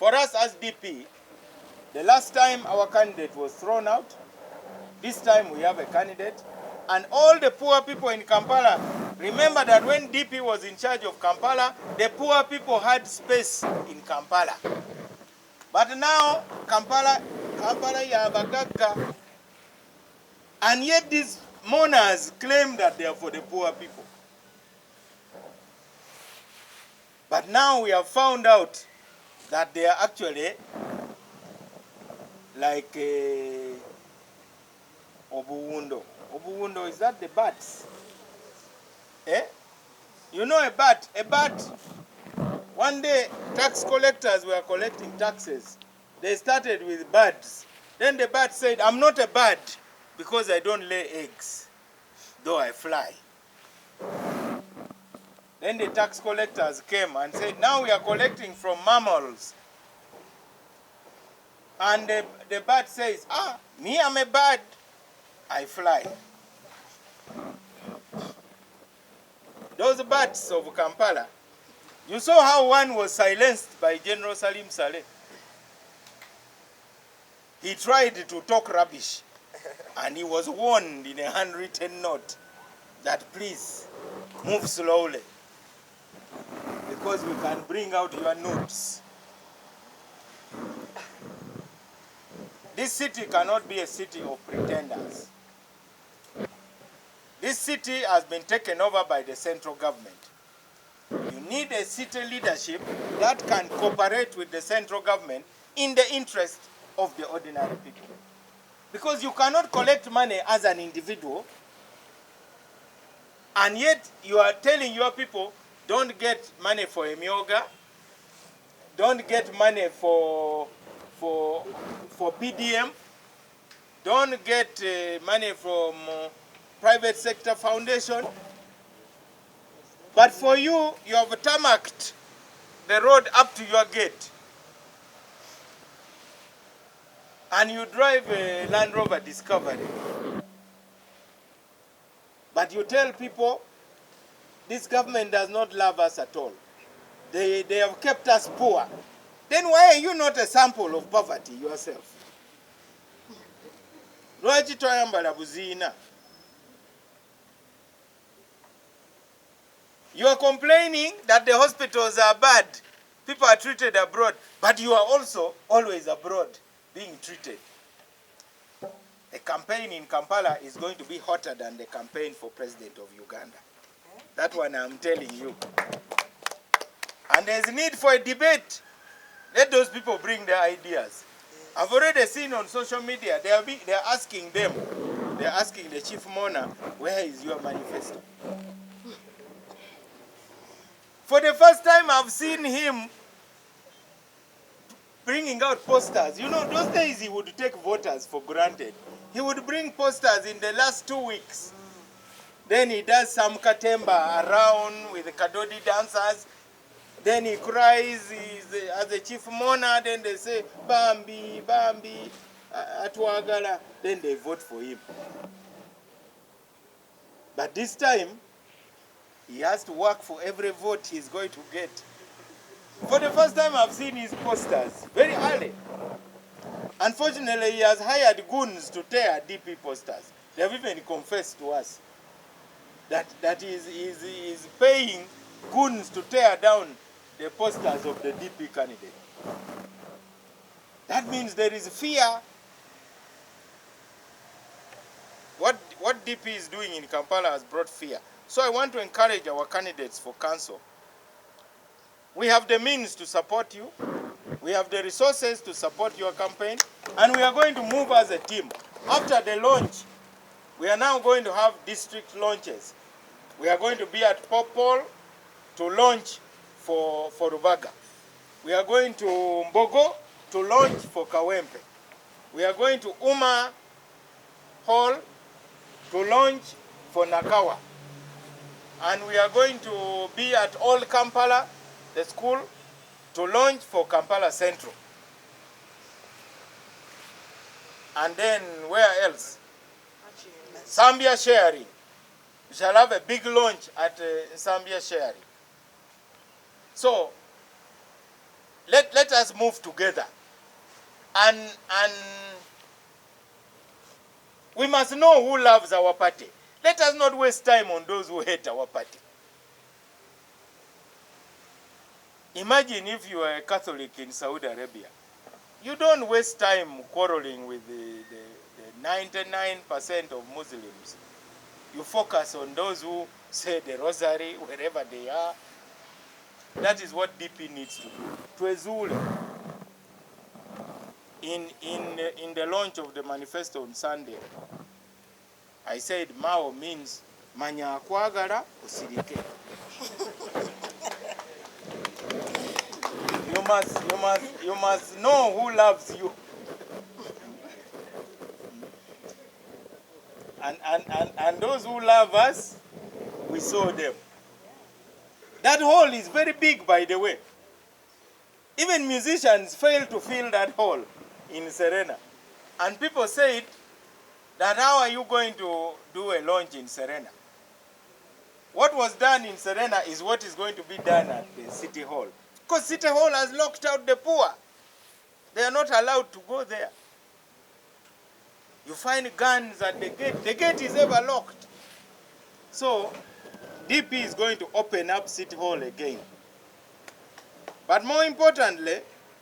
For us as DP, the last time our candidate was thrown out, this time we have a candidate, and all the poor people in Kampala, remember that when DP was in charge of Kampala, the poor people had space in Kampala. But now, Kampala yabagaga, and yet these Mourners claim that they are for the poor people. But now we have found out that they are actually like Obuwundo. Obuwundo, is that the bats? Eh? You know a bat? A bat, one day tax collectors were collecting taxes. They started with birds. Then the bat said, I'm not a bird because I don't lay eggs, though I fly. Then the tax collectors came and said, now we are collecting from mammals. And the bird says, me, I'm a bird, I fly. Those birds of Kampala, you saw how one was silenced by General Salim Saleh. He tried to talk rubbish, and he was warned in a handwritten note that please move slowly, because we can bring out your notes. This city cannot be a city of pretenders. This city has been taken over by the central government. You need a city leadership that can cooperate with the central government in the interest of the ordinary people. Because you cannot collect money as an individual, and yet you are telling your people, don't get money for a myoga, don't get money for PDM, don't get money from private sector foundation. But for you, you have tarmacked the road up to your gate. And you drive a Land Rover Discovery. But you tell people, this government does not love us at all. They have kept us poor. Then why are you not a sample of poverty yourself? Lwaki toyambala buziina? You are complaining that the hospitals are bad. People are treated abroad. But you are also always abroad being treated. The campaign in Kampala is going to be hotter than the campaign for president of Uganda. That one I'm telling you. And there's need for a debate. Let those people bring their ideas. I've already seen on social media, they're asking them, they're asking the chief mourner, where is your manifesto? For the first time, I've seen him bringing out posters. You know, those days he would take voters for granted. He would bring posters in the last 2 weeks. Then he does some katemba around with the Kadodi dancers. Then he cries as a chief mourner. Then they say, Bambi, Bambi, Atwagala. Then they vote for him. But this time, he has to work for every vote he's going to get. For the first time, I've seen his posters very early. Unfortunately, he has hired goons to tear DP posters. They have even confessed to us that he is paying goons to tear down the posters of the DP candidate. That means there is fear. What DP is doing in Kampala has brought fear. So I want to encourage our candidates for council. We have the means to support you. We have the resources to support your campaign. And we are going to move as a team. After the launch, we are now going to have district launches. We are going to be at Popol to launch for Rubaga. We are going to Mbogo to launch for Kawempe. We are going to Uma Hall to launch for Nakawa. And we are going to be at Old Kampala, the school, to launch for Kampala Central. And then where else? Zambia Sharing. We shall have a big launch at Zambia Sharing. So, let us move together. And we must know who loves our party. Let us not waste time on those who hate our party. Imagine if you are a Catholic in Saudi Arabia. You don't waste time quarreling with the 99% of Muslims. You focus on those who say the rosary wherever they are. That is what DP needs to do. Twezule, in the launch of the manifesto on Sunday, I said Mao means manya akwagala osirike. You must know who loves you. And those who love us, we saw them. That hole is very big, by the way. Even musicians fail to fill that hole in Serena. And people said that how are you going to do a launch in Serena? What was done in Serena is what is going to be done at the City Hall. Because City Hall has locked out the poor. They are not allowed to go there. You find guns at the gate. The gate is ever locked. So, DP is going to open up City Hall again. But more importantly,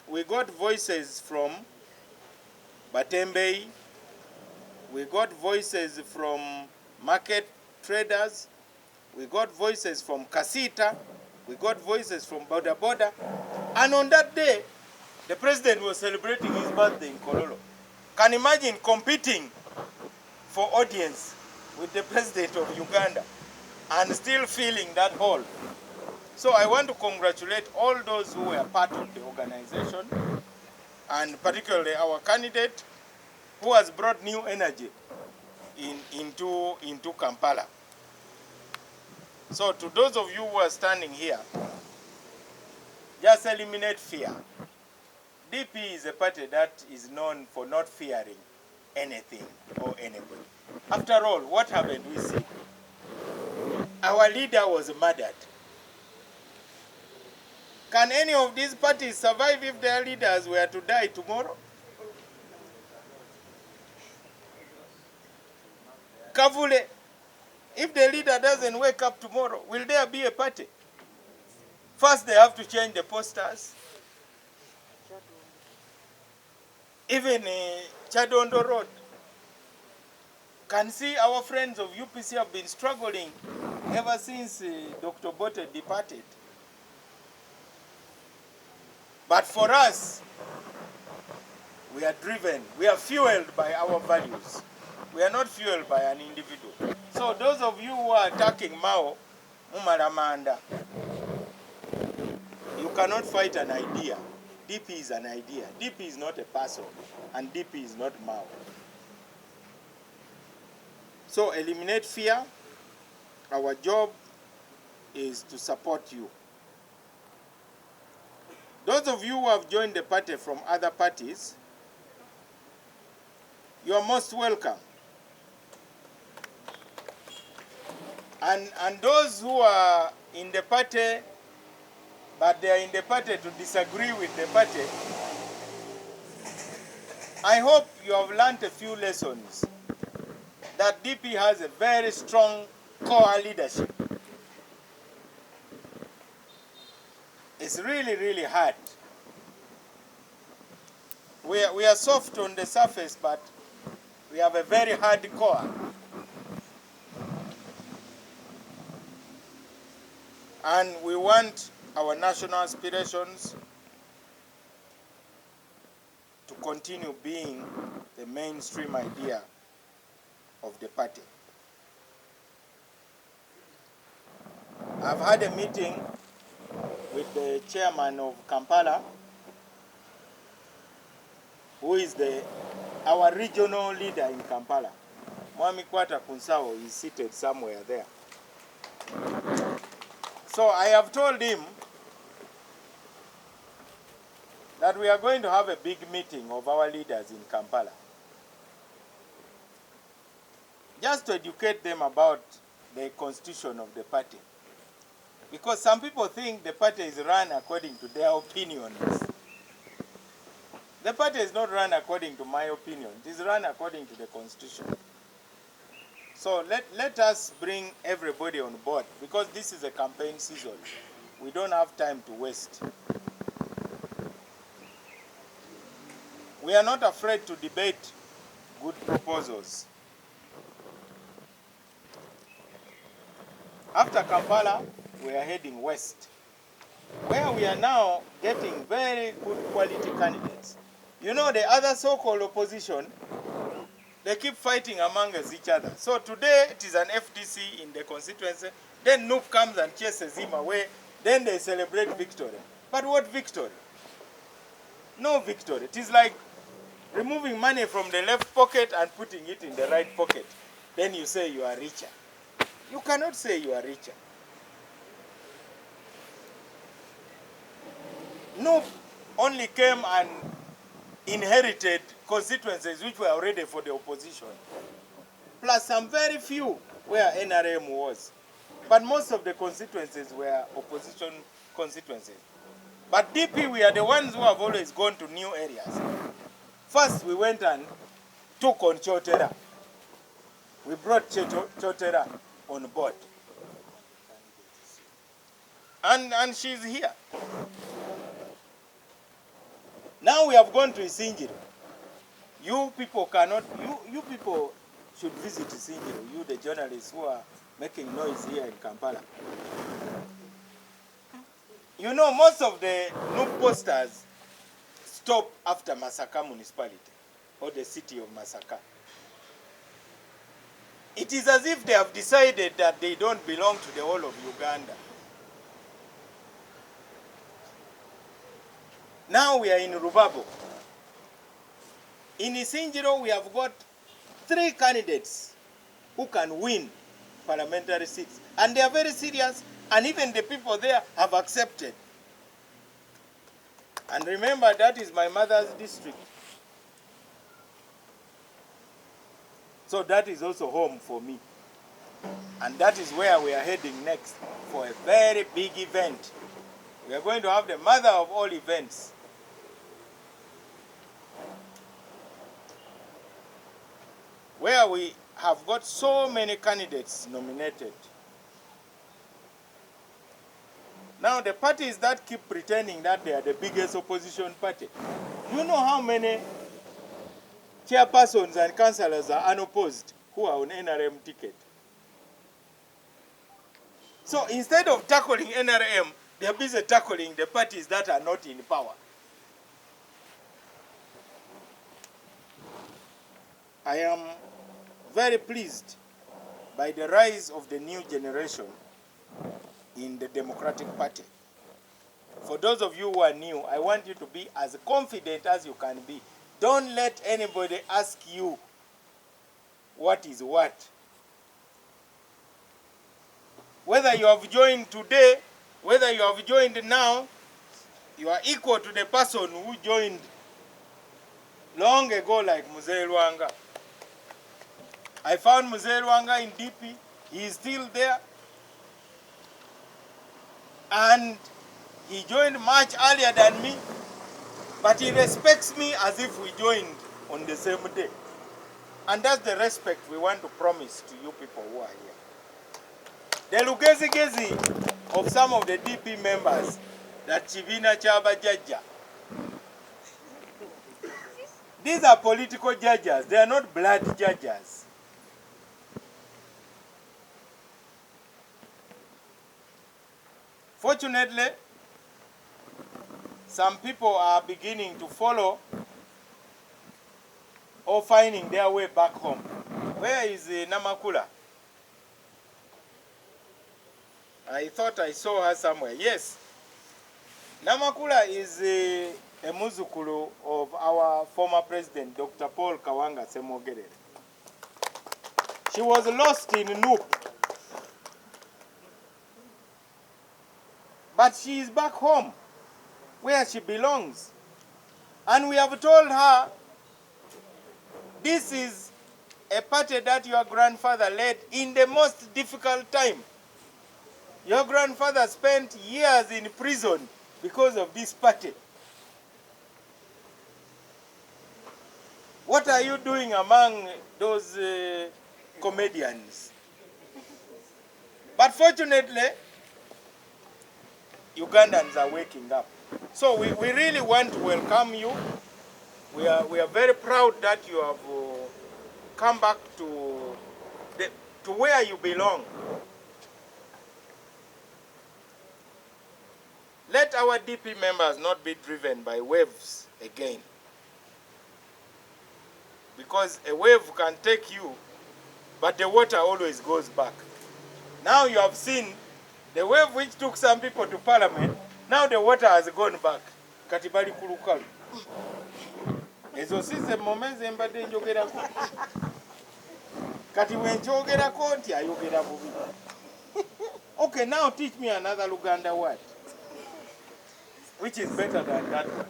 we got voices from Batembei. We got voices from market traders. We got voices from Kasita. We got voices from Boda Boda. And on that day, the president was celebrating his birthday in Kololo. Can you imagine competing for audience with the president of Uganda and still filling that hall? So I want to congratulate all those who were part of the organization, and particularly our candidate who has brought new energy into Kampala. So to those of you who are standing here, just eliminate fear. DP is a party that is known for not fearing anything or anybody. After all, what happened? We see our leader was murdered. Can any of these parties survive if their leaders were to die tomorrow? Kavule, if the leader doesn't wake up tomorrow, will there be a party? First, they have to change the posters. Even Chadondo Road. Can see our friends of UPC have been struggling ever since Dr. Bote departed. But for us, we are driven, we are fueled by our values. We are not fueled by an individual. So those of you who are attacking Mao, Mumaramanda, you cannot fight an idea. DP is an idea. DP is not a person, and DP is not Mao. So eliminate fear. Our job is to support you. Those of you who have joined the party from other parties, you are most welcome. And those who are in the party, but they are in the party to disagree with the party, I hope you have learned a few lessons that DP has a very strong core leadership. It's really, really hard. We are soft on the surface, but we have a very hard core. And we want our national aspirations to continue being the mainstream idea of the party. I've had a meeting with the chairman of Kampala, who is our regional leader in Kampala. Mwami Kwata Kunsao is seated somewhere there. So I have told him that we are going to have a big meeting of our leaders in Kampala, just to educate them about the constitution of the party. Because some people think the party is run according to their opinions. The party is not run according to my opinion. It is run according to the constitution. So let us bring everybody on board, because this is a campaign season. We don't have time to waste. We are not afraid to debate good proposals. After Kampala, we are heading west, where we are now getting very good quality candidates. You know, the other so-called opposition, they keep fighting amongst each other. So today it is an FDC in the constituency, then Nup comes and chases him away, then they celebrate victory. But what victory? No victory. It is like removing money from the left pocket and putting it in the right pocket. Then you say you are richer. You cannot say you are richer. Nup only came and inherited constituencies which were already for the opposition, plus some very few where NRM was. But most of the constituencies were opposition constituencies. But DP, we are the ones who have always gone to new areas. First, we went and took on Chotera. We brought Chotera on board. And she's here. Now we have gone to Isingiro. You people cannot, you people should visit Isingiro, you the journalists who are making noise here in Kampala. You know, most of the new posters stop after Masaka municipality, or the city of Masaka. It is as if they have decided that they don't belong to the whole of Uganda. Now we are in Rubabo. In Isingiro, we have got 3 candidates who can win parliamentary seats. And they are very serious, and even the people there have accepted. And remember, that is my mother's district. So that is also home for me. And that is where we are heading next for a very big event. We are going to have the mother of all events. Where we have got so many candidates nominated. Now the parties that keep pretending that they are the biggest opposition party, you know how many chairpersons and councillors are unopposed who are on NRM ticket? So instead of tackling NRM, they are busy tackling the parties that are not in power. I am very pleased by the rise of the new generation in the Democratic Party. For those of you who are new, I want you to be as confident as you can be. Don't let anybody ask you what is what. Whether you have joined today, whether you have joined now, you are equal to the person who joined long ago, like Mzee Lwanga. I found Mzee Lwanga in DP. He is still there. And he joined much earlier than me. But he respects me as if we joined on the same day. And that's the respect we want to promise to you people who are here. The lugezi-gezi of some of the DP members, that Chivina Chaba Jaja. These are political judges. They are not blood judges. Fortunately, some people are beginning to follow or finding their way back home. Where is Namakula? I thought I saw her somewhere. Yes. Namakula is a muzukulu of our former president, Dr. Paul Kawanga Semogerere. She was lost in Nup. But she is back home, where she belongs. And we have told her, this is a party that your grandfather led in the most difficult time. Your grandfather spent years in prison because of this party. What are you doing among those comedians? But fortunately, Ugandans are waking up. So we really want to welcome you. We are very proud that you have come back to where you belong. Let our DP members not be driven by waves again. Because a wave can take you, but the water always goes back. Now you have seen the wave which took some people to parliament, now the water has gone back. Katibali kulukalu. Ezo size momeze mbade njogerako. Kati wenjogerako nti ayogera bubi. Okay, now teach me another Luganda word. Which is better than that one.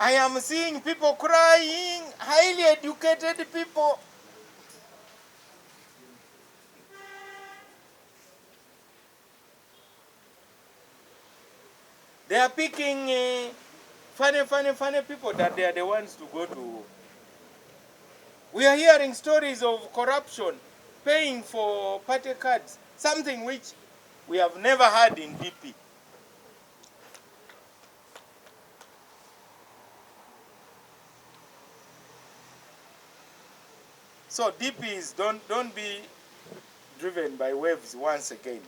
I am seeing people crying, highly educated people. They are picking funny people that they are the ones to go to. We are hearing stories of corruption, paying for party cards, something which we have never had in DP. So DPs, don't be driven by waves once again.